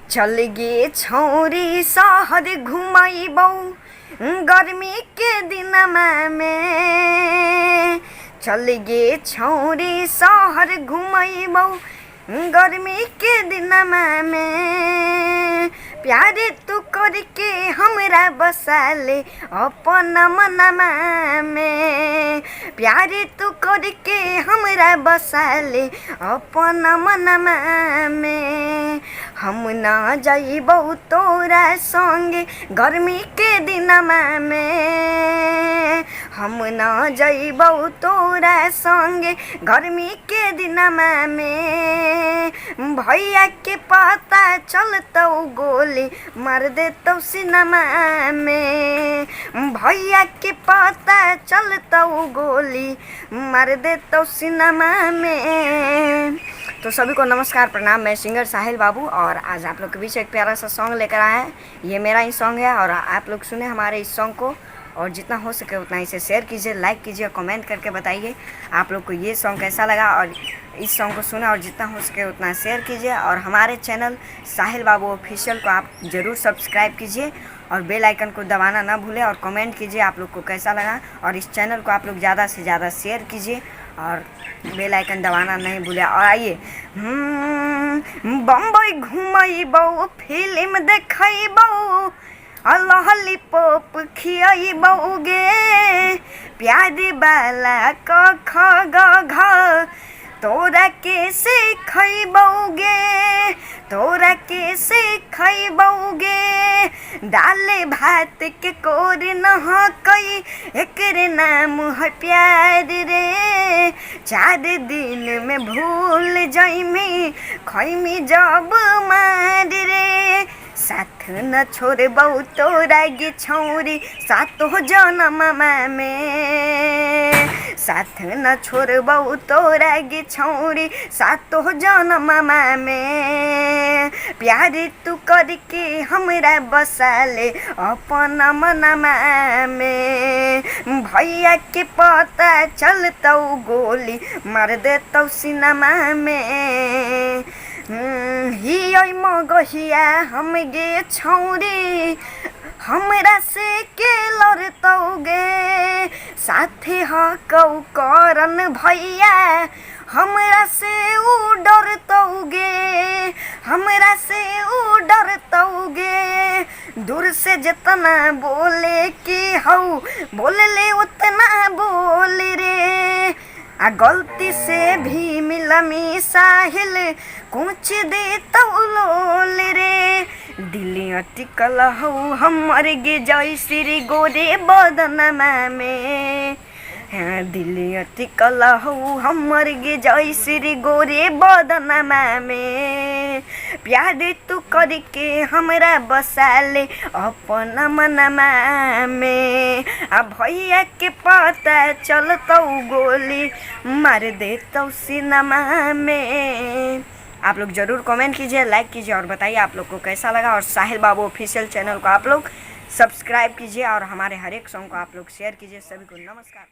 चल गे छौरी शहर घुमैबौ गर्मी के दिनमा में। चल गे छौरी शहर घुमैबौ गर्मी के दिनमा में। प्यारे तू करके हमरा बसाले अपन मनमा में। प्यारे तू करके हमरा बसाले अपन मनमा में। हम ना जाइबौ तोरा संगे गर्मी के दिनमा में। हम ना जाइबौ तोरा संगे गर्मी के दिनमा में। भैया के पता चलतौ गोली मार देतौ सिनमा में। भैया के पता चलतौ गोली मार देतौ सिनमा में। तो सभी को नमस्कार प्रणाम। मैं सिंगर साहिल बाबू और आज आप लोग के बीच एक प्यारा सा सॉन्ग लेकर आया है। ये मेरा ही सॉन्ग है और आप लोग सुने हमारे इस सॉन्ग को और जितना हो सके उतना इसे शेयर कीजिए, लाइक कीजिए, कमेंट करके बताइए आप लोग को ये सॉन्ग कैसा लगा। और इस सॉन्ग को सुना और जितना हो सके उतना शेयर कीजिए। और हमारे चैनल साहिल बाबू ऑफिशियल को आप ज़रूर सब्सक्राइब कीजिए और बेल आइकन को दबाना ना भूलें और कमेंट कीजिए आप लोग को कैसा लगा। और इस चैनल को आप लोग ज़्यादा से ज़्यादा शेयर कीजिए और बेल आइकन दबाना नहीं भूलें। और आइए बम्बई घुमैबौ फिल्म देखैबौ लॉलीपॉप खियैबौ गे। प्यारे वाला क ख ग घ तोरा के सिखैबौ गे। तोरा के सिखैबौ गे। दाल भात के कोर नहकै एकरे नाम है प्यार रे। 4 दिन में भूल जाइमी खैमी जब मार रे। साथ न छोड़बौ तोरा गे छौरी सातो जनममा में। साथ न छोड़बौ तोरा गे छौरी सातो जनममा में। प्यारे तू करके हमरा बसाले अपन मनमा में। भैया के पता चलतौ गोली मार देतौ सिनमा में। हियै मगहिया हम गे छौरी हमरा से के लड़तौ गे। साथे हकौ करन भैया हमरा से उ डरतौ गे। हमरा से उ डरतौ गे। दूर से जितना बोले के हौ बोलले उतना बोल रे। आ गलती से भी मिलमी साहिल कुछ देतौ लोल रे। दिल अटकल हौ हमर गे जैसिरी गोरे बदनमा में। हाँ दिल अटकल हौ हमर गे जैसिरी गोरे बदनमा में। प्यारे तू करके हमरा बसाले अपन मनमा में। आ भैया के पता चलतौ गोली मार देतौ सिनमा में। आप लोग ज़रूर कमेंट कीजिए, लाइक कीजिए और बताइए आप लोग को कैसा लगा। और साहिल बाबू ऑफिशियल चैनल को आप लोग सब्सक्राइब कीजिए और हमारे हर एक सॉन्ग को आप लोग शेयर कीजिए। सभी को नमस्कार।